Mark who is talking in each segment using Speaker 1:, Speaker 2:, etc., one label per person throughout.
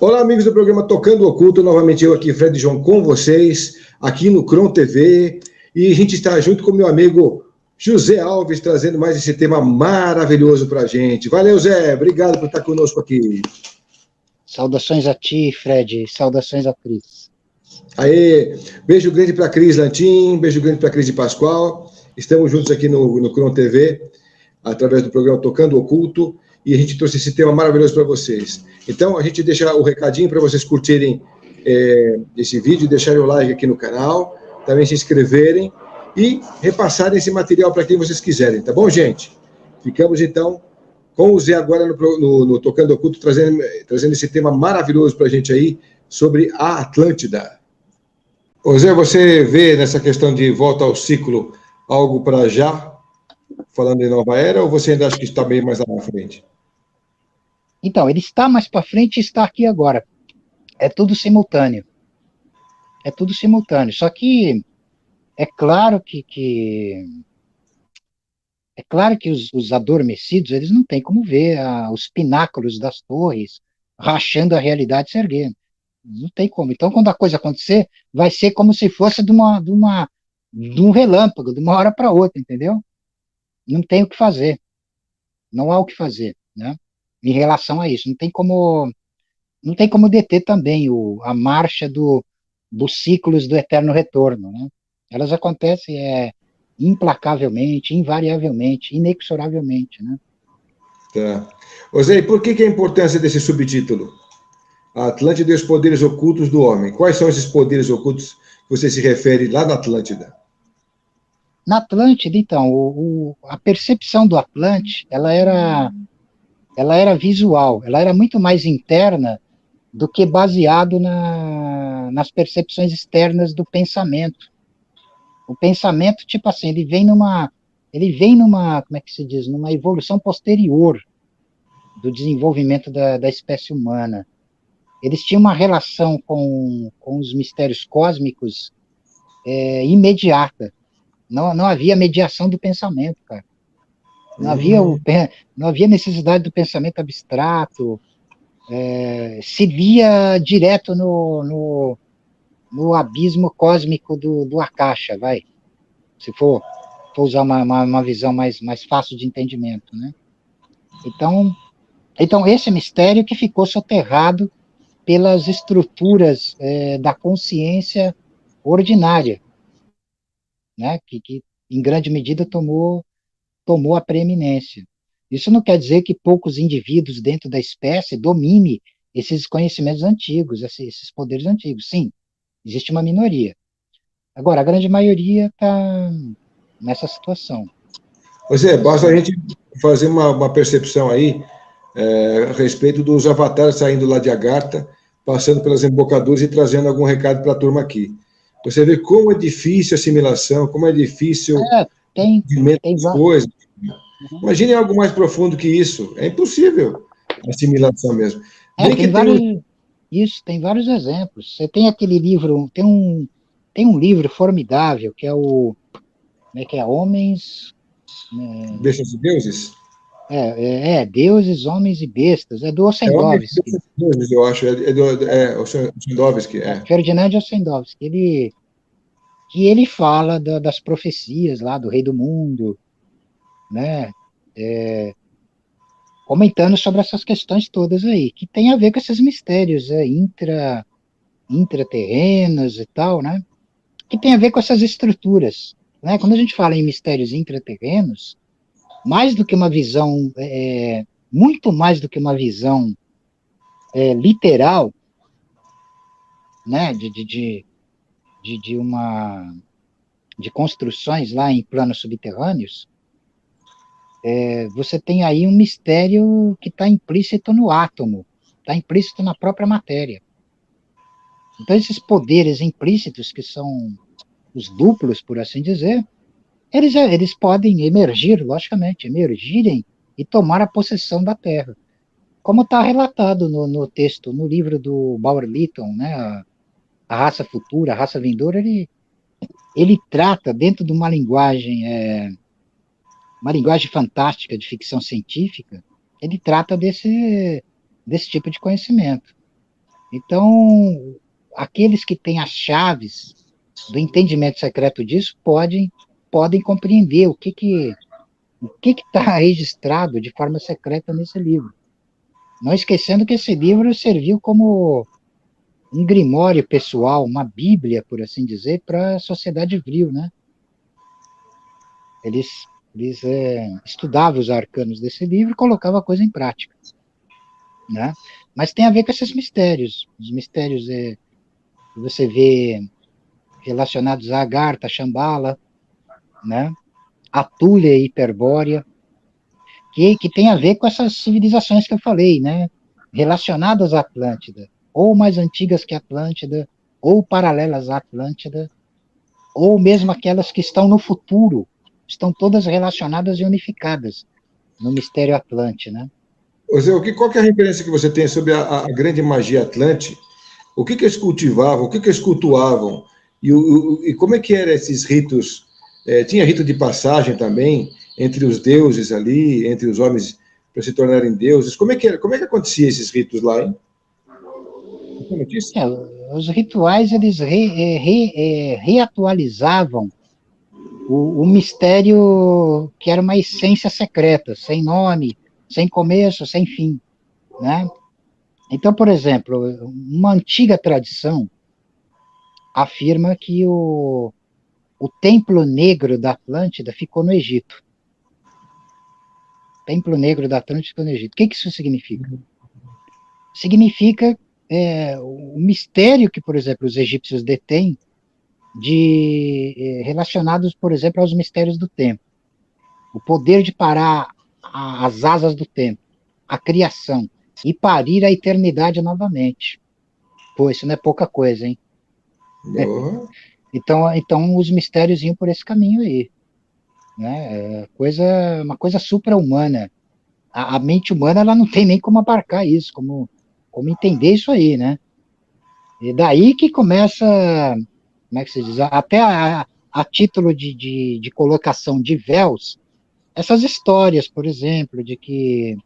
Speaker 1: Olá, amigos do programa Tocando o Oculto, novamente eu aqui, Fred João, com vocês, aqui no Cron TV, e a gente está junto com meu amigo José Alves, trazendo mais esse tema maravilhoso para a gente. Valeu, Zé, obrigado por estar conosco aqui.
Speaker 2: Saudações a ti, Fred, saudações a Cris.
Speaker 1: Aê, beijo grande para a Cris Lantim, beijo grande para a Cris de Pascoal, estamos juntos aqui no Cron TV, através do programa Tocando o Oculto, e a gente trouxe esse tema maravilhoso para vocês. Então, a gente deixa o recadinho para vocês curtirem esse vídeo, deixarem o like aqui no canal, também se inscreverem e repassarem esse material para quem vocês quiserem, tá bom, gente? Ficamos, então, com o Zé agora no Tocando o Oculto, trazendo esse tema maravilhoso para a gente aí, sobre a Atlântida. Ô Zé, você vê nessa questão de volta ao ciclo algo para já, falando em nova era, ou você ainda acha que está bem mais lá na frente?
Speaker 2: Então, ele está mais para frente e está aqui agora. É tudo simultâneo. É tudo simultâneo. Só que é claro que os adormecidos, eles não têm como ver os pináculos das torres rachando a realidade se erguendo. Não tem como. Então, quando a coisa acontecer, vai ser como se fosse de um relâmpago, de uma hora para outra, entendeu? Não tem o que fazer. Não há o que fazer, né? Em relação a isso. Não tem como deter também a marcha dos ciclos do eterno retorno, né? Elas acontecem implacavelmente, invariavelmente, inexoravelmente, né?
Speaker 1: Tá. Ô Zé, e por que a importância desse subtítulo? A Atlântida e os poderes ocultos do homem. Quais são esses poderes ocultos que você se refere lá na Atlântida?
Speaker 2: Na Atlântida, então, a percepção do Atlante, ela era visual, ela era muito mais interna do que baseado nas percepções externas do pensamento. O pensamento, tipo assim, ele vem numa, como é que se diz, numa evolução posterior do desenvolvimento da espécie humana. Eles tinham uma relação com os mistérios cósmicos imediata. Não havia mediação do pensamento, cara. Não havia necessidade do pensamento abstrato. Se via direto no abismo cósmico do Akasha, vai. Se for usar uma visão mais fácil de entendimento, né? Então esse mistério que ficou soterrado pelas estruturas da consciência ordinária, né? Que em grande medida tomou a preeminência. Isso não quer dizer que poucos indivíduos dentro da espécie dominem esses conhecimentos antigos, esses poderes antigos. Sim, existe uma minoria. Agora, a grande maioria está nessa situação.
Speaker 1: Basta a gente fazer uma percepção aí a respeito dos avatares saindo lá de Agartha, passando pelas embocaduras e trazendo algum recado para a turma aqui. Você vê como é difícil a assimilação, como é difícil
Speaker 2: tem
Speaker 1: as coisas. Imagine algo mais profundo que isso. É impossível a assimilação mesmo.
Speaker 2: Tem vários exemplos. Você tem aquele livro, tem um livro formidável que é como é que é? Homens...
Speaker 1: Bestas e deuses?
Speaker 2: Deuses, Homens e Bestas. É do Ossendowski.
Speaker 1: Deuses, eu acho. O Ossendowski.
Speaker 2: Ferdinand Ossendowski. Ele fala das profecias lá do Rei do Mundo, né? Comentando sobre essas questões todas aí, que tem a ver com esses mistérios intraterrenos e tal, né? Que tem a ver com essas estruturas, né? Quando a gente fala em mistérios intraterrenos, mais do que uma visão, muito mais do que uma visão literal, né? De construções lá em planos subterrâneos, você tem aí um mistério que está implícito no átomo, está implícito na própria matéria. Então, esses poderes implícitos, que são os duplos, por assim dizer, eles podem emergir, logicamente, emergirem e tomar a possessão da Terra. Como está relatado no texto, no livro do Bauer Lytton, né, a raça futura, a raça vindoura, ele trata, dentro de uma linguagem fantástica de ficção científica, ele trata desse tipo de conhecimento. Então, aqueles que têm as chaves do entendimento secreto disso podem compreender o que está registrado de forma secreta nesse livro. Não esquecendo que esse livro serviu como um grimório pessoal, uma bíblia, por assim dizer, para a sociedade vril, né? Eles estudavam os arcanos desse livro e colocavam a coisa em prática, né? Mas tem a ver com esses mistérios, os mistérios que você vê relacionados a Agartha, Shambhala, né? Atúlia e Hiperbórea, que tem a ver com essas civilizações que eu falei, né? Relacionadas à Atlântida, ou mais antigas que a Atlântida, ou paralelas à Atlântida, ou mesmo aquelas que estão no futuro, estão todas relacionadas e unificadas no mistério Atlante, né?
Speaker 1: Qual que é a referência que você tem sobre a grande magia Atlante? O que eles cultivavam, o que eles cultuavam, e como é que eram esses ritos? Tinha rito de passagem também entre os deuses ali, entre os homens para se tornarem deuses. Como é que acontecia esses ritos lá, hein?
Speaker 2: Os rituais eles reatualizavam o mistério que era uma essência secreta, sem nome, sem começo, sem fim, né? Então, por exemplo, uma antiga tradição afirma que o Templo Negro da Atlântida ficou no Egito. Templo Negro da Atlântida ficou no Egito. O que isso significa? Significa o mistério que, por exemplo, os egípcios detêm relacionados, por exemplo, aos mistérios do tempo. O poder de parar as asas do tempo, a criação, e parir a eternidade novamente. Pô, isso não é pouca coisa, hein? Então os mistérios iam por esse caminho aí, né? Uma coisa supra-humana. A mente humana ela não tem nem como abarcar isso, como entender isso aí, né? E daí que começa, como é que se diz? Até a título de colocação de véus, essas histórias, por exemplo, de que,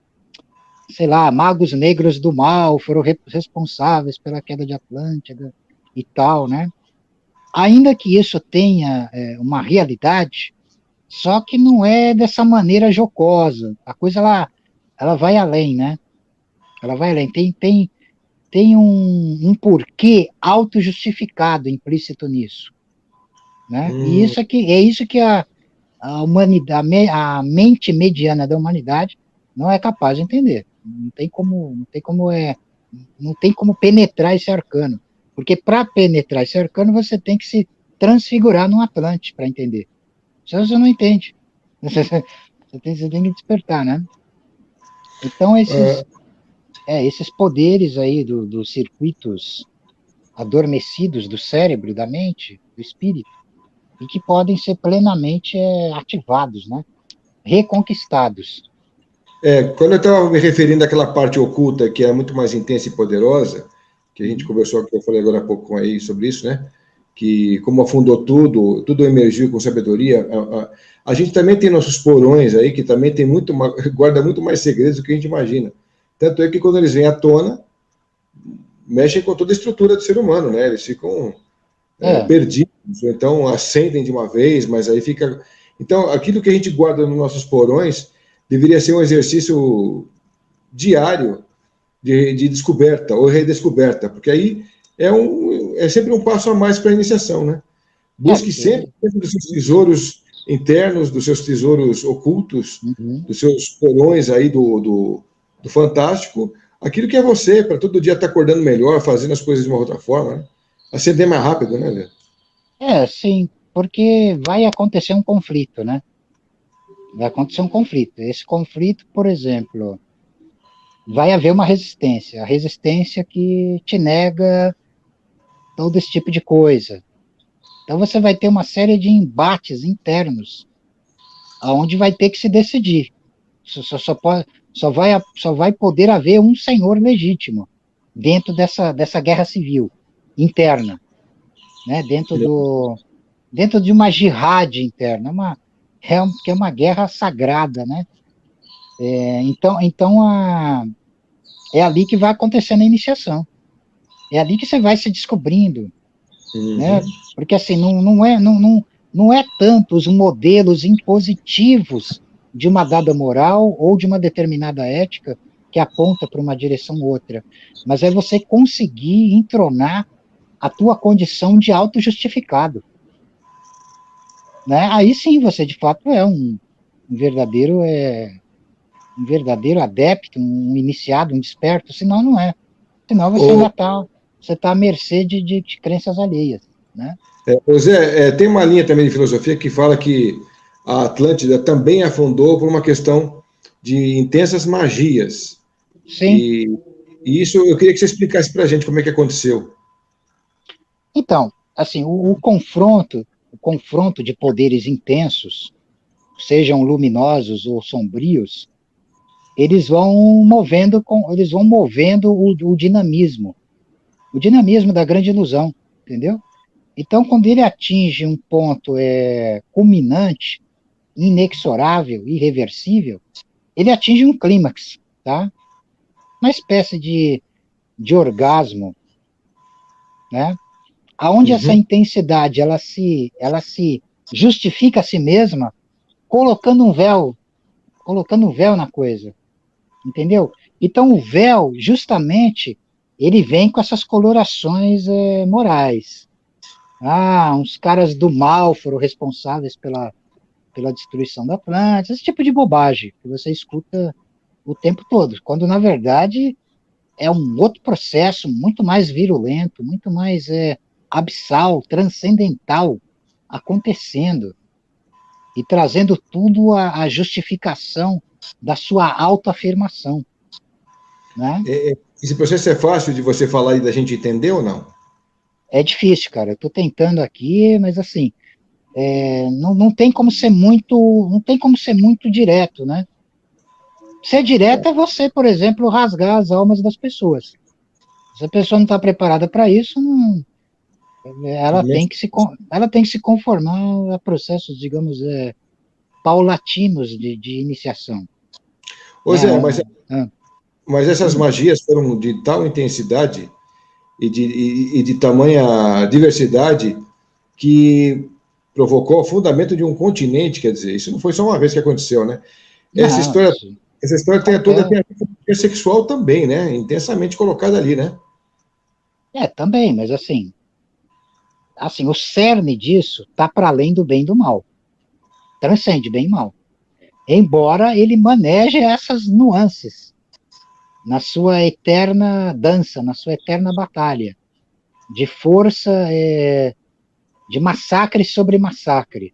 Speaker 2: sei lá, magos negros do mal foram responsáveis pela queda de Atlântida e tal, né? Ainda que isso tenha uma realidade, só que não é dessa maneira jocosa. A coisa, ela vai além, né? Ela vai além. Tem um porquê auto-justificado implícito nisso, né? E é isso que a humanidade, a mente mediana da humanidade não é capaz de entender. Não tem como penetrar esse arcano. Porque para penetrar esse arcano, você tem que se transfigurar num Atlante para entender. Senão você não entende. Você tem que despertar, né? Então, esses poderes aí dos circuitos adormecidos do cérebro, da mente, do espírito, e que podem ser plenamente ativados, né? Reconquistados.
Speaker 1: Quando eu estava me referindo àquela parte oculta que é muito mais intensa e poderosa, que a gente conversou, que eu falei agora há pouco aí sobre isso, né? Que como afundou tudo emergiu com sabedoria. A gente também tem nossos porões aí, que também tem guarda muito mais segredos do que a gente imagina. Tanto é que quando eles vêm à tona, mexem com toda a estrutura do ser humano, né? Eles ficam perdidos, então acendem de uma vez, mas aí fica... Então, aquilo que a gente guarda nos nossos porões deveria ser um exercício diário de descoberta ou redescoberta, porque aí é sempre um passo a mais para a iniciação, né? Busque sempre dentro dos seus tesouros internos, dos seus tesouros ocultos, dos seus porões aí do fantástico, aquilo que é você, para todo dia estar acordando melhor, fazendo as coisas de uma outra forma, né? Acender mais rápido, né, Lê?
Speaker 2: Sim, porque vai acontecer um conflito, né? Vai acontecer um conflito. Esse conflito, por exemplo, vai haver uma resistência. A resistência que te nega todo esse tipo de coisa. Então você vai ter uma série de embates internos, aonde vai ter que se decidir. Só vai poder haver um senhor legítimo dentro dessa guerra civil interna, né? Dentro de uma jihad interna, que é uma guerra sagrada, né? Então é ali que vai acontecer a iniciação. É ali que você vai se descobrindo, né?
Speaker 1: Uhum.
Speaker 2: Porque assim, não é tanto os modelos impositivos de uma dada moral ou de uma determinada ética que aponta para uma direção ou outra, mas é você conseguir entronar a tua condição de auto-justificado, né? Aí sim você de fato é um verdadeiro um verdadeiro adepto, um iniciado, um desperto, senão não é. Senão você ainda
Speaker 1: Ô,
Speaker 2: está você tá à mercê de crenças alheias, né?
Speaker 1: ô Zé, tem uma linha também de filosofia que fala que a Atlântida também afundou por uma questão de intensas magias.
Speaker 2: Sim.
Speaker 1: E, e isso eu queria que você explicasse para a gente como é que aconteceu.
Speaker 2: Então, assim, o confronto de poderes intensos, sejam luminosos ou sombrios, eles vão movendo o dinamismo da grande ilusão, entendeu? Então, quando ele atinge um ponto culminante, inexorável, irreversível, ele atinge um clímax, tá? Uma espécie de orgasmo, né? Aonde essa
Speaker 1: Uhum.
Speaker 2: intensidade ela se justifica a si mesma colocando um véu na coisa, entendeu? Então o véu, justamente, ele vem com essas colorações morais. Ah, uns caras do mal foram responsáveis pela destruição da planta, esse tipo de bobagem que você escuta o tempo todo, quando na verdade é um outro processo muito mais virulento, muito mais abissal, transcendental acontecendo e trazendo tudo a justificação da sua autoafirmação, né?
Speaker 1: Esse processo é fácil de você falar e da gente entender ou não?
Speaker 2: É difícil, cara. Eu tô tentando aqui, mas assim, não tem como ser não tem como ser muito direto, né? Ser direto é você, por exemplo, rasgar as almas das pessoas. Se a pessoa não está preparada para isso, ela tem que se conformar a processos, digamos, paulatinos de iniciação,
Speaker 1: Ô
Speaker 2: né?
Speaker 1: Zé,
Speaker 2: Ah,
Speaker 1: mas essas magias foram de tal intensidade e de tamanha diversidade que provocou o fundamento de um continente, quer dizer, isso não foi só uma vez que aconteceu, né? Essa
Speaker 2: não,
Speaker 1: história,
Speaker 2: isso
Speaker 1: essa história toda tem
Speaker 2: acontece.
Speaker 1: a ver com a sexual também, né? Intensamente colocada ali, né?
Speaker 2: Também, mas assim, o cerne disso está para além do bem e do mal, transcende bem e mal. Embora ele maneje essas nuances na sua eterna dança, na sua eterna batalha de força, de massacre sobre massacre,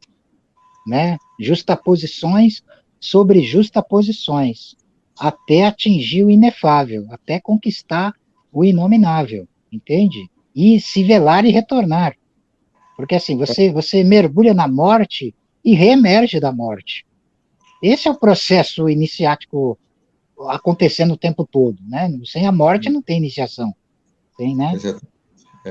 Speaker 2: né? Justaposições sobre justaposições, até atingir o inefável, até conquistar o inominável, entende? E se velar e retornar. Porque assim, você mergulha na morte e reemerge da morte. Esse é o processo iniciático acontecendo o tempo todo, né? Sem a morte não tem iniciação, tem, né?
Speaker 1: Exato.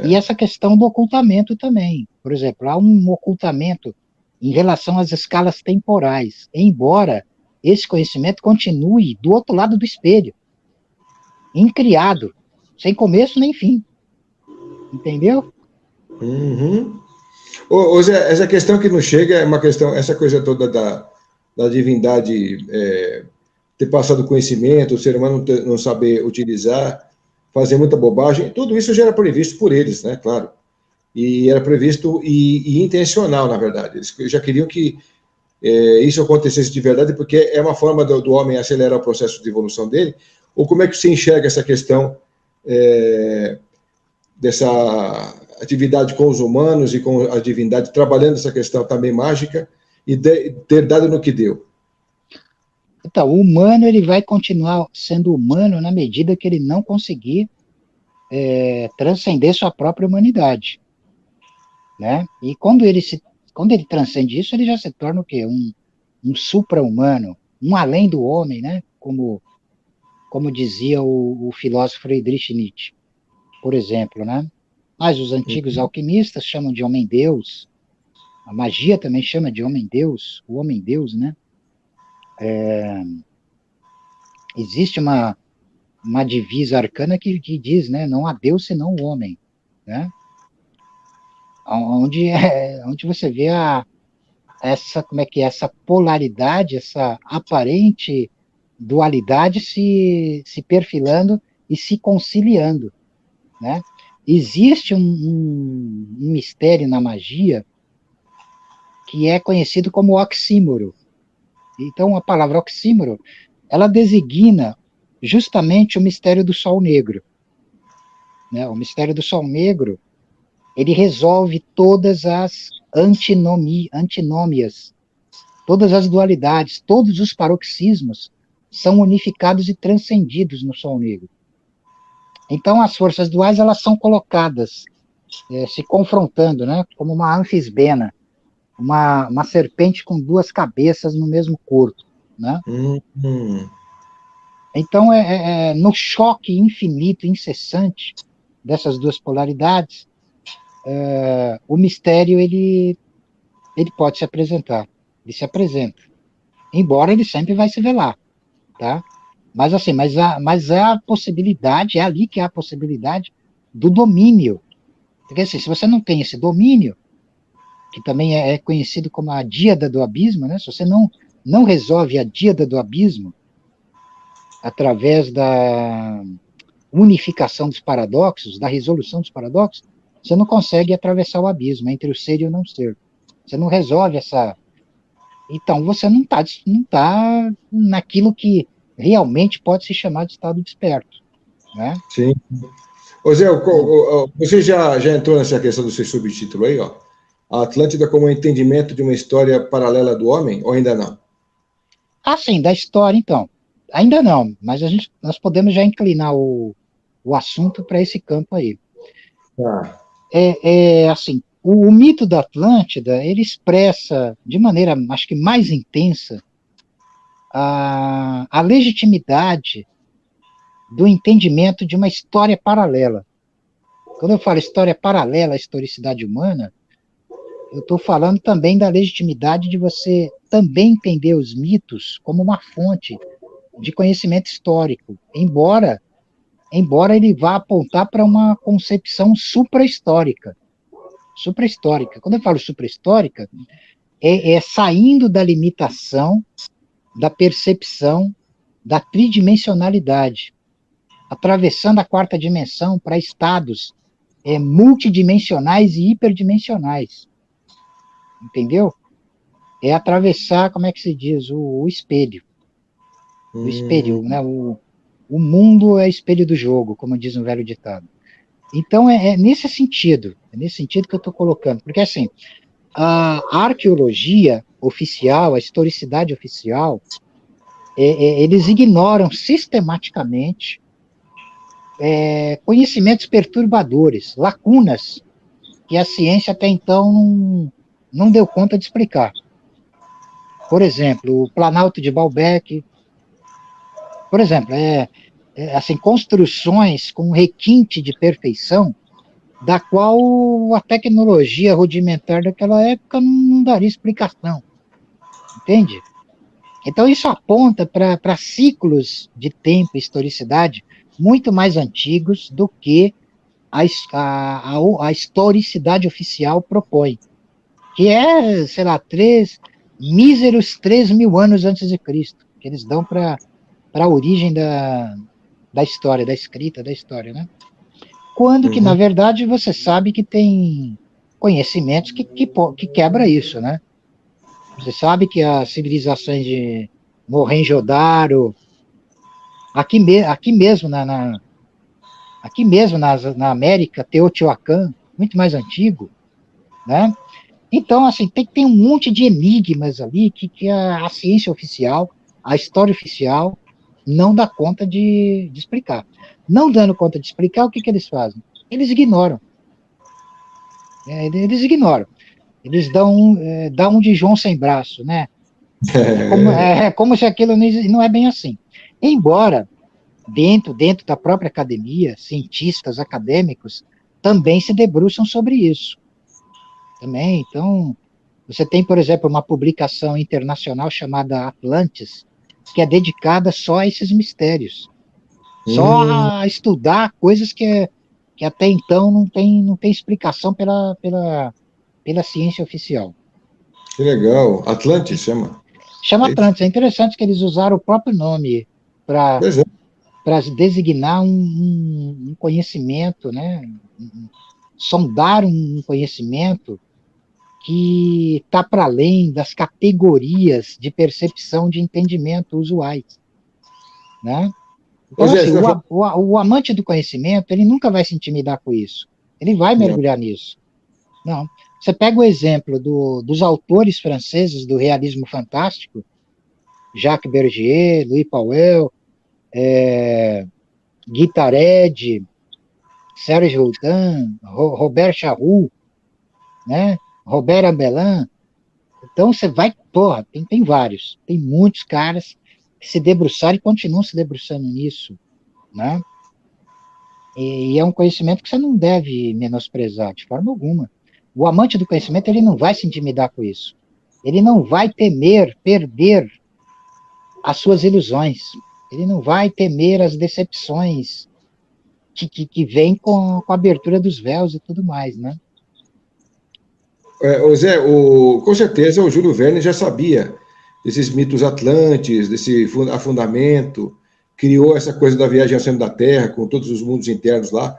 Speaker 2: E
Speaker 1: É.
Speaker 2: essa questão do ocultamento também. Por exemplo, há um ocultamento em relação às escalas temporais, embora esse conhecimento continue do outro lado do espelho, incriado, sem começo nem fim, entendeu?
Speaker 1: Uhum. Ô Zé, essa questão que não chega é uma questão, essa coisa toda da divindade ter passado conhecimento, o ser humano não saber utilizar, fazer muita bobagem, tudo isso já era previsto por eles, né? Claro. E era previsto e intencional, na verdade. Eles já queriam que isso acontecesse de verdade, porque é uma forma do homem acelerar o processo de evolução dele. Ou como é que você enxerga essa questão dessa atividade com os humanos e com a divindade, trabalhando essa questão também mágica e ter dado no que deu?
Speaker 2: Então, o humano ele vai continuar sendo humano na medida que ele não conseguir transcender sua própria humanidade, né? E quando ele transcende isso, ele já se torna o quê? Um supra-humano, um além do homem, né? Como dizia o filósofo Friedrich Nietzsche, por exemplo, né? Mas os antigos alquimistas chamam de homem-deus, a magia também chama de homem-deus, o homem-deus, né? Existe uma divisa arcana que diz, né, não há Deus senão o homem, né? Onde você vê essa polaridade, essa aparente dualidade se perfilando e se conciliando, né? Existe um mistério na magia que é conhecido como oxímoro. Então, a palavra oxímoro, ela designa justamente o mistério do Sol Negro, né? O mistério do Sol Negro, ele resolve todas as antinômias, todas as dualidades, todos os paroxismos são unificados e transcendidos no Sol Negro. Então, as forças duais, elas são colocadas, se confrontando, né? Como uma anfisbena, uma serpente com duas cabeças no mesmo corpo, né? Então, no choque infinito, incessante dessas duas polaridades, o mistério ele pode se apresentar, ele se apresenta, embora ele sempre vai se velar, tá? Mas assim, mas é a possibilidade, é ali que há a possibilidade do domínio, porque assim, se você não tem esse domínio, que também é conhecido como a díada do abismo, né? Se você não resolve a díada do abismo através da unificação dos paradoxos, da resolução dos paradoxos, você não consegue atravessar o abismo entre o ser e o não ser. Você não resolve essa... Então, você não tá naquilo que realmente pode se chamar de estado desperto, né?
Speaker 1: Sim. Ô Zé, você já entrou nessa questão do seu subtítulo aí, ó? A Atlântida como um entendimento de uma história paralela do homem, ou ainda não?
Speaker 2: Ah, sim, da história, então. Ainda não, mas nós podemos já inclinar o assunto para esse campo aí.
Speaker 1: Tá.
Speaker 2: Assim, o mito da Atlântida, ele expressa de maneira, acho que mais intensa, a legitimidade do entendimento de uma história paralela. Quando eu falo história paralela à historicidade humana, eu estou falando também da legitimidade de você também entender os mitos como uma fonte de conhecimento histórico, embora ele vá apontar para uma concepção suprahistórica. Suprahistórica. Quando eu falo suprahistórica, é saindo da limitação, da percepção, da tridimensionalidade, atravessando a quarta dimensão para estados multidimensionais e hiperdimensionais. Entendeu? É atravessar, como é que se diz, o espelho. O espelho, né? O mundo é espelho do jogo, como diz um velho ditado. Então, é nesse sentido que eu estou colocando, porque assim, a arqueologia oficial, a historicidade oficial, eles ignoram sistematicamente conhecimentos perturbadores, lacunas, que a ciência até então não deu conta de explicar. Por exemplo, o Planalto de Baalbek, por exemplo, assim, construções com requinte de perfeição, da qual a tecnologia rudimentar daquela época não daria explicação, entende? Então isso aponta para ciclos de tempo e historicidade muito mais antigos do que a historicidade oficial propõe, que é, sei lá, míseros 3.000 anos antes de Cristo, que eles dão para a origem da história, da escrita da história, né? Quando que, na verdade, você sabe que tem conhecimentos que quebra isso, né? Você sabe que as civilizações de Mohenjo-Daro, aqui mesmo aqui mesmo na América, Teotihuacan, muito mais antigo, né? Então, assim, tem um monte de enigmas ali que a ciência oficial, a história oficial, não dá conta de explicar. Não dando conta de explicar, o que eles fazem? Eles ignoram. Eles ignoram. Eles dão um de João sem braço, né? Como se aquilo não é bem assim. Embora, dentro da própria academia, cientistas acadêmicos também se debruçam sobre isso. Também, então, você tem, por exemplo, uma publicação internacional chamada Atlantis, que é dedicada só a esses mistérios. Só a estudar coisas que até então não tem explicação pela ciência oficial.
Speaker 1: Que legal. Atlantis chama.
Speaker 2: Chama
Speaker 1: É isso?
Speaker 2: Atlantis. É interessante que eles usaram o próprio nome para
Speaker 1: Pois é.
Speaker 2: designar um conhecimento, né? Sondar um conhecimento que está para além das categorias de percepção de entendimento usuais, né?
Speaker 1: Ô,
Speaker 2: Então,
Speaker 1: Zé,
Speaker 2: assim,
Speaker 1: você tá falando...
Speaker 2: o amante do conhecimento, ele nunca vai se intimidar com isso. Ele vai
Speaker 1: Não.
Speaker 2: mergulhar nisso. Não. Você pega o exemplo dos autores franceses do realismo fantástico, Jacques Bergier, Louis Pauwels, Guy Tarede, Serge Rodin, Robert Charroux, né? Robert Ambelin. Então você vai, porra, tem vários, tem muitos caras que se debruçaram e continuam se debruçando nisso, né? E é um conhecimento que você não deve menosprezar de forma alguma. O amante do conhecimento, ele não vai se intimidar com isso. Ele não vai temer perder as suas ilusões. Ele não vai temer as decepções que vêm com a abertura dos véus e tudo mais, né?
Speaker 1: Ô Zé, com certeza o Júlio Verne já sabia desses mitos atlantes, desse afundamento, criou essa coisa da viagem ao centro da Terra, com todos os mundos internos lá.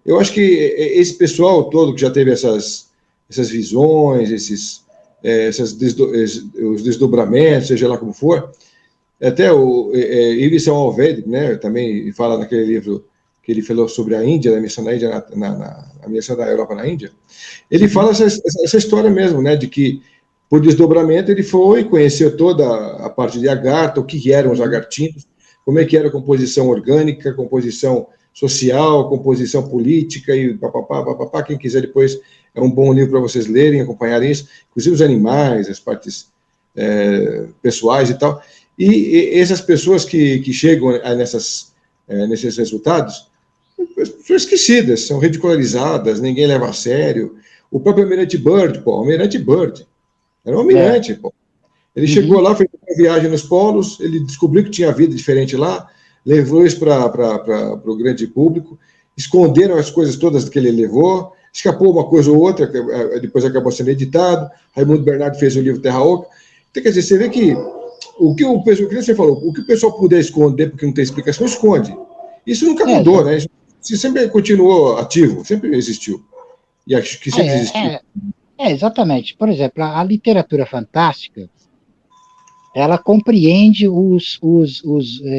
Speaker 1: Eu acho que esse pessoal todo que já teve essas visões, os desdobramentos, seja lá como for, até o Yves Saint Alved, né, também fala naquele livro que ele falou sobre a Índia, a missão da Índia, a missão da Europa na Índia, ele fala essa história mesmo, né, de que por desdobramento ele foi, conheceu toda a parte de lagarta, o que eram os lagartinos, como é que era a composição orgânica, composição social, composição política e papapá, papapá. Quem quiser depois é um bom livro para vocês lerem, acompanharem isso, inclusive os animais, as partes pessoais e tal. E essas pessoas que chegam nesses resultados são esquecidas, são ridicularizadas, ninguém leva a sério. O próprio Almirante Byrd, pô, Almirante Byrd, era um
Speaker 2: É.
Speaker 1: almirante, pô. Ele chegou lá, fez uma viagem nos polos, ele descobriu que tinha vida diferente lá, levou isso para o grande público, esconderam as coisas todas que ele levou, escapou uma coisa ou outra, depois acabou sendo editado, Raimundo Bernardo fez o livro Terra Oca. Então, quer dizer, você vê que o que você falou, o que o pessoal puder esconder porque não tem explicação, esconde. Isso nunca
Speaker 2: É,
Speaker 1: mudou, né? Isso sempre continuou ativo, sempre existiu. E acho que sempre existiu.
Speaker 2: exatamente. Por exemplo, a literatura fantástica, ela compreende os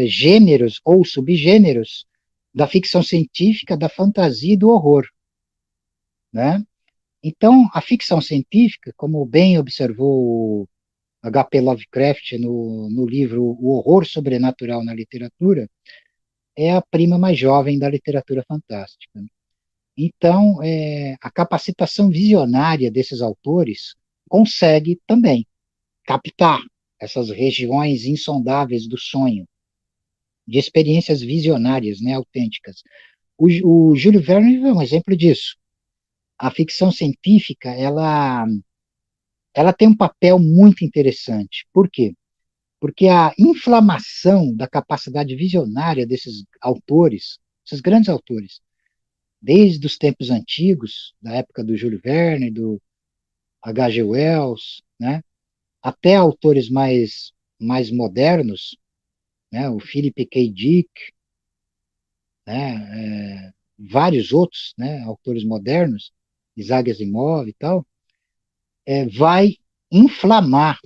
Speaker 2: gêneros ou subgêneros da ficção científica, da fantasia e do horror, né? Então, a ficção científica, como bem observou H.P. Lovecraft no livro O Horror Sobrenatural na Literatura, é a prima mais jovem da literatura fantástica. Então, a capacitação visionária desses autores consegue também captar essas regiões insondáveis do sonho, de experiências visionárias, né, autênticas. O Júlio Verne é um exemplo disso. A ficção científica, ela tem um papel muito interessante. Por quê? Porque a inflamação da capacidade visionária desses autores, esses grandes autores, desde os tempos antigos, da época do Júlio Verne, do H.G. Wells, né, até autores mais modernos, né, o Philip K. Dick, né, vários outros, né, autores modernos, Isaac Asimov e tal, vai inflamar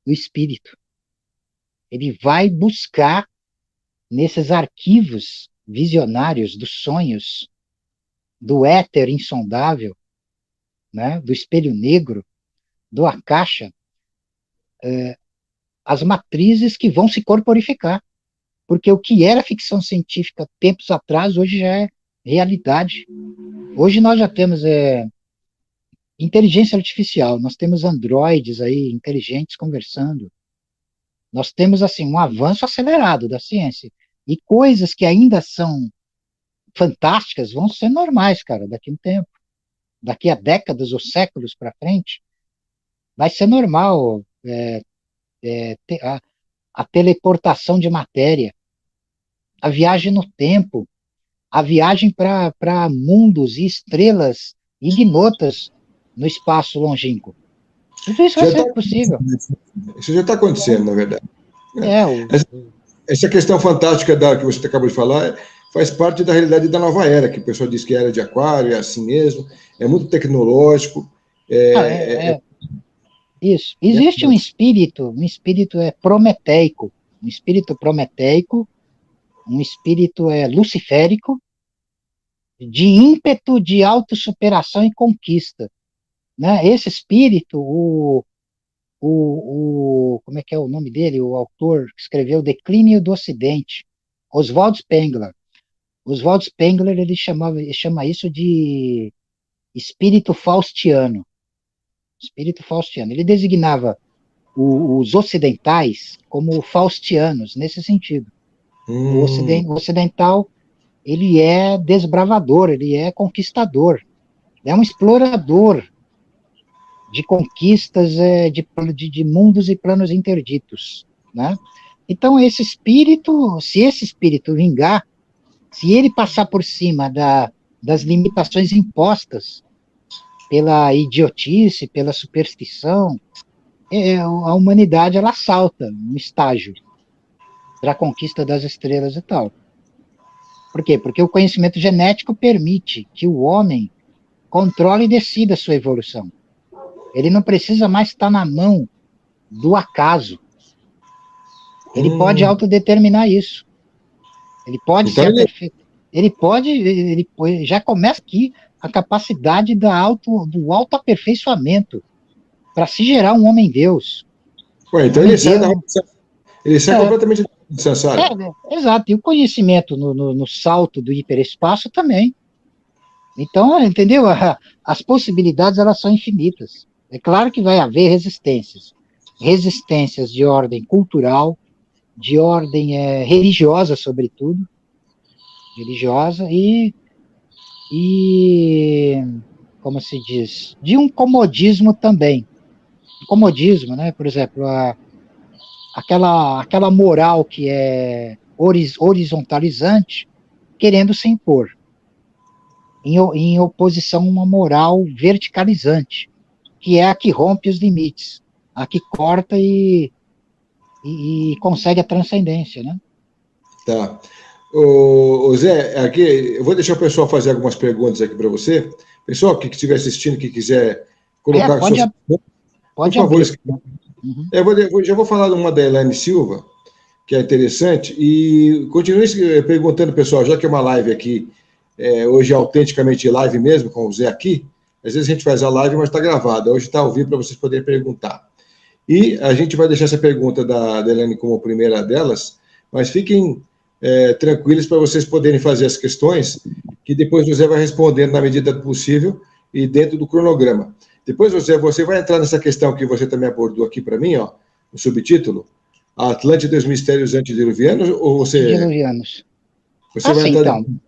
Speaker 2: o espírito. Ele vai buscar nesses arquivos visionários dos sonhos, do éter insondável, né, do espelho negro, do Akasha, as matrizes que vão se corporificar. Porque o que era ficção científica tempos atrás, hoje já é realidade. Hoje nós já temos inteligência artificial, nós temos androides aí inteligentes conversando. Nós temos assim um avanço acelerado da ciência. E coisas que ainda são fantásticas vão ser normais, cara, daqui a um tempo. Daqui a décadas ou séculos para frente, vai ser normal a teleportação de matéria, a viagem no tempo, a viagem para mundos e estrelas ignotas no espaço longínquo. Tudo isso vai
Speaker 1: Já tá,
Speaker 2: ser possível.
Speaker 1: isso já está acontecendo, na verdade.
Speaker 2: É,
Speaker 1: Essa questão fantástica que você acabou de falar faz parte da realidade da nova era, que o pessoal diz que é era de aquário, é assim mesmo, é muito tecnológico.
Speaker 2: Isso. Existe um espírito prometeico, um espírito prometeico, um espírito luciférico, de ímpeto de autossuperação e conquista. Né? Esse espírito, como é que é o nome dele? O autor que escreveu O Declínio do Ocidente, Oswald Spengler. Oswald Spengler, ele chama isso de espírito faustiano. Espírito faustiano. Ele designava os ocidentais como faustianos, nesse sentido. O ocidental, ele é desbravador, ele é conquistador, é um explorador de conquistas, de mundos e planos interditos, né? Então, esse espírito, se esse espírito vingar, se ele passar por cima das limitações impostas pela idiotice, pela superstição, a humanidade, ela salta um estágio para a conquista das estrelas e tal. Por quê? Porque o conhecimento genético permite que o homem controle e decida a sua evolução. Ele não precisa mais estar na mão do acaso. Ele pode autodeterminar isso. Ele pode
Speaker 1: Então
Speaker 2: ser perfeito. Ele já começa aqui a capacidade do autoaperfeiçoamento para se gerar um homem-deus.
Speaker 1: Então ele sai completamente do samsara.
Speaker 2: Exato. E o conhecimento no salto do hiperespaço também. Então, entendeu? As possibilidades, elas são infinitas. É claro que vai haver resistências. Resistências de ordem cultural, de ordem religiosa, sobretudo. Religiosa e, como se diz, de um comodismo também. Comodismo, né? Por exemplo, aquela moral que é horizontalizante, querendo se impor, em oposição a uma moral verticalizante, que é a que rompe os limites, a que corta e consegue a transcendência, né?
Speaker 1: Tá. Ô Zé, aqui, eu vou deixar o pessoal fazer algumas perguntas aqui para você. Pessoal que estiver assistindo, que quiser colocar...
Speaker 2: Pode
Speaker 1: por favor,
Speaker 2: abrir. Uhum.
Speaker 1: Já vou falar de uma da Elaine Silva, que é interessante, e continue perguntando, pessoal, já que é uma live aqui, hoje é autenticamente live mesmo, com o Zé aqui, às vezes a gente faz a live, mas está gravada, hoje está ao vivo para vocês poderem perguntar. E a gente vai deixar essa pergunta da Elaine como a primeira delas, mas fiquem tranquilos para vocês poderem fazer as questões, que depois o Zé vai respondendo na medida do possível e dentro do cronograma. Depois, Zé, você vai entrar nessa questão que você também abordou aqui para mim, ó, no subtítulo, a Atlântida e os Mistérios Antediluvianos, ou você...
Speaker 2: Antediluvianos.
Speaker 1: Você vai entrar...
Speaker 2: Então,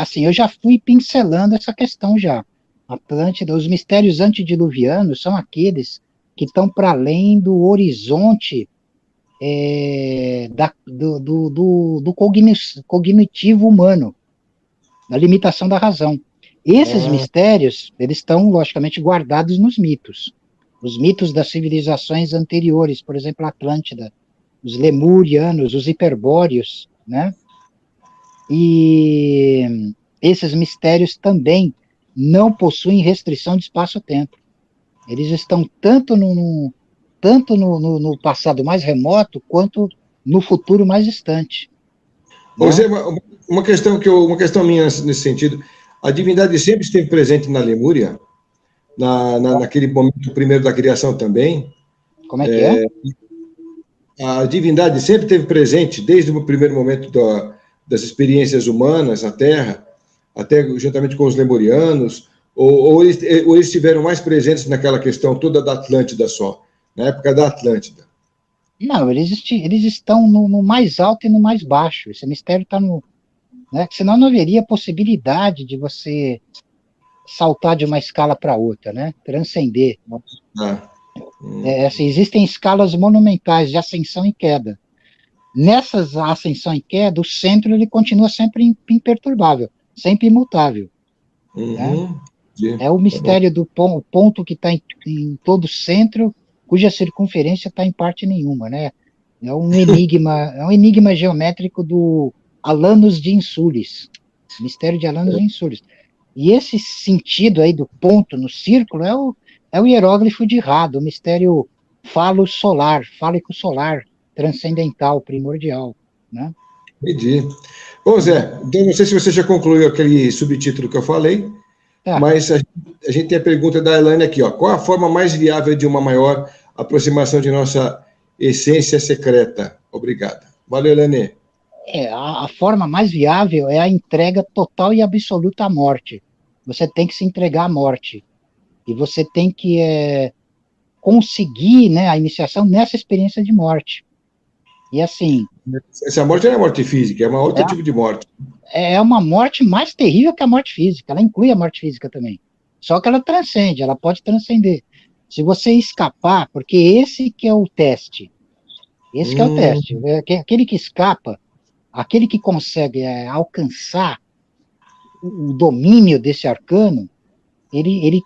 Speaker 2: assim, eu já fui pincelando essa questão já. Atlântida, os mistérios antediluvianos são aqueles que estão para além do horizonte do cognitivo humano, da limitação da razão. Esses mistérios, eles estão, logicamente, guardados nos mitos. Os mitos das civilizações anteriores, por exemplo, a Atlântida, os lemurianos, os hiperbóreos, né? E esses mistérios também não possuem restrição de espaço-tempo. Eles estão tanto no passado mais remoto, quanto no futuro mais distante.
Speaker 1: Né? Zé, uma questão minha nesse sentido, a divindade sempre esteve presente na Lemúria, naquele momento primeiro da criação também.
Speaker 2: Como é que é?
Speaker 1: A divindade sempre esteve presente, desde o primeiro momento das experiências humanas na Terra, até juntamente com os lemurianos, ou eles estiveram mais presentes naquela questão toda da Atlântida só, na época da Atlântida?
Speaker 2: Não, eles estão no mais alto e no mais baixo. Esse mistério está no... Né? Senão não haveria possibilidade de você saltar de uma escala para outra, né? Transcender. Assim, existem escalas monumentais de ascensão e queda. Nessas ascensão e queda, o centro ele continua sempre imperturbável, sempre imutável. Né? É o mistério do ponto que está em todo o centro, cuja circunferência está em parte nenhuma, né? É um enigma geométrico do Alanus de Insulis, mistério de Alanus de Insulis. E esse sentido aí do ponto no círculo é o hieróglifo de Ra, do mistério fálico solar, transcendental, primordial, né?
Speaker 1: Entendi. Bom, Zé, então não sei se você já concluiu aquele subtítulo que eu falei, mas a gente tem a pergunta da Elaine aqui, ó. Qual a forma mais viável de uma maior aproximação de nossa essência secreta? Obrigada. Valeu, Elaine.
Speaker 2: A forma mais viável é a entrega total e absoluta à morte. Você tem que se entregar à morte. E você tem que conseguir, né, a iniciação nessa experiência de morte. E assim...
Speaker 1: Essa morte não é morte física, é um outro tipo de morte.
Speaker 2: É uma morte mais terrível que a morte física. Ela inclui a morte física também. Só que ela transcende, ela pode transcender. Se você escapar, porque esse que é o teste. Esse que é o teste. Aquele que escapa, aquele que consegue alcançar o domínio desse arcano, ele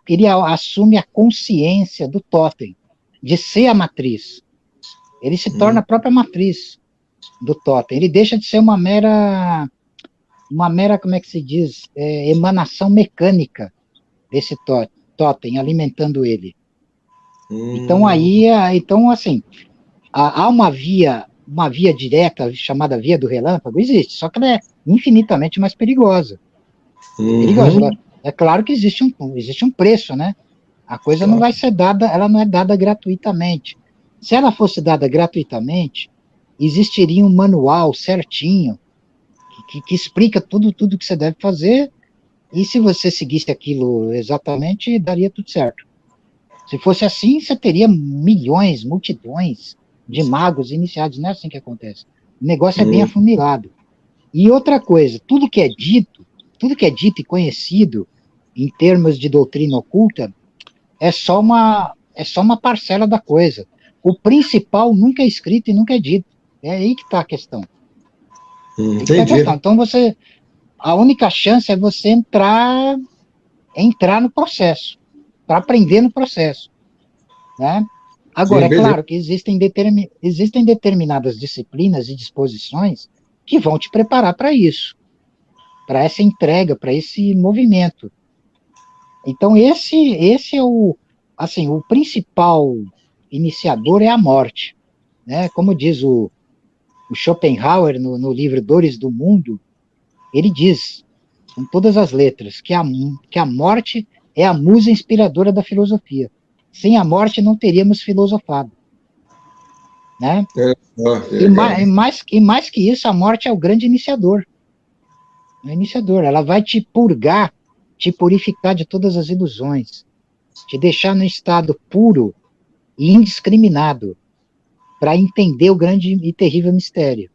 Speaker 2: assume a consciência do totem, de ser a matriz. Ele se torna a própria matriz do totem. Ele deixa de ser uma mera, como é que se diz, emanação mecânica desse totem, alimentando ele. Então, assim, há uma via direta, chamada via do relâmpago, existe, só que ela é infinitamente mais perigosa. É claro que existe um preço, né? A coisa não vai ser dada, ela não é dada gratuitamente. Se ela fosse dada gratuitamente, existiria um manual certinho que explica tudo que você deve fazer, e se você seguisse aquilo exatamente, daria tudo certo. Se fosse assim, você teria multidões de magos iniciados. Não é assim que acontece. O negócio é bem afunilado. E outra coisa, tudo que é dito e conhecido em termos de doutrina oculta é só uma parcela da coisa. O principal nunca é escrito e nunca é dito. É aí que está a questão.
Speaker 1: Entendi.
Speaker 2: Então a única chance é você entrar no processo, para aprender no processo, né? Agora, é claro que existem determinadas disciplinas e disposições que vão te preparar para isso, para essa entrega, para esse movimento. Então, esse é o principal iniciador é a morte, né? Como diz o Schopenhauer no livro Dores do Mundo, ele diz, com todas as letras, que a morte é a musa inspiradora da filosofia. Sem a morte não teríamos filosofado. Né? E mais que isso, a morte é o grande iniciador. Ela vai te purgar, te purificar de todas as ilusões, te deixar no estado puro e indiscriminado, para entender o grande e terrível mistério.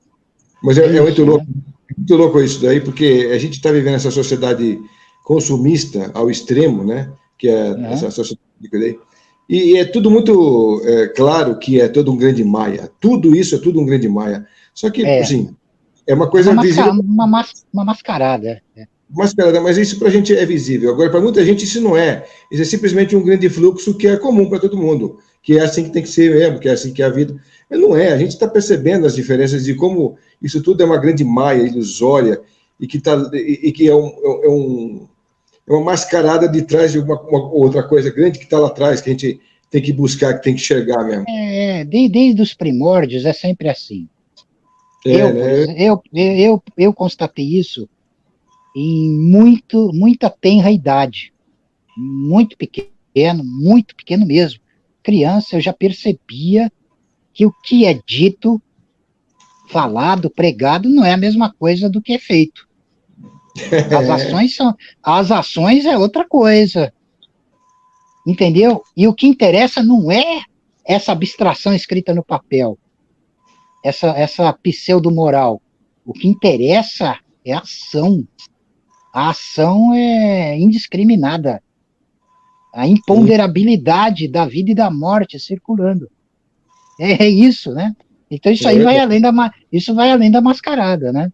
Speaker 1: Mas é muito louco isso daí, porque a gente está vivendo essa sociedade consumista ao extremo, né? Que é essa sociedade. E é tudo muito claro que é todo um grande maia. Tudo isso é tudo um grande maia. Só que, assim, é uma coisa visível.
Speaker 2: Uma mascarada.
Speaker 1: Mascarada, mas isso para a gente é visível. Agora, para muita gente, isso não é. Isso é simplesmente um grande fluxo que é comum para todo mundo. Que é assim que tem que ser mesmo, que é assim que é a vida. Mas não é. A gente está percebendo as diferenças de como isso tudo é uma grande maia ilusória e que é uma mascarada de trás de uma outra coisa grande que está lá atrás, que a gente tem que buscar, que tem que enxergar mesmo.
Speaker 2: Desde os primórdios é sempre assim. Eu constatei isso em muita tenra idade, muito pequeno mesmo. Criança, eu já percebia que o que é dito, falado, pregado, não é a mesma coisa do que é feito. As ações é outra coisa. Entendeu? E o que interessa não é essa abstração escrita no papel, essa pseudo-moral. O que interessa é a ação. A ação é indiscriminada. A imponderabilidade da vida e da morte circulando. É isso, né? Então isso aí vai além isso vai além da mascarada, né?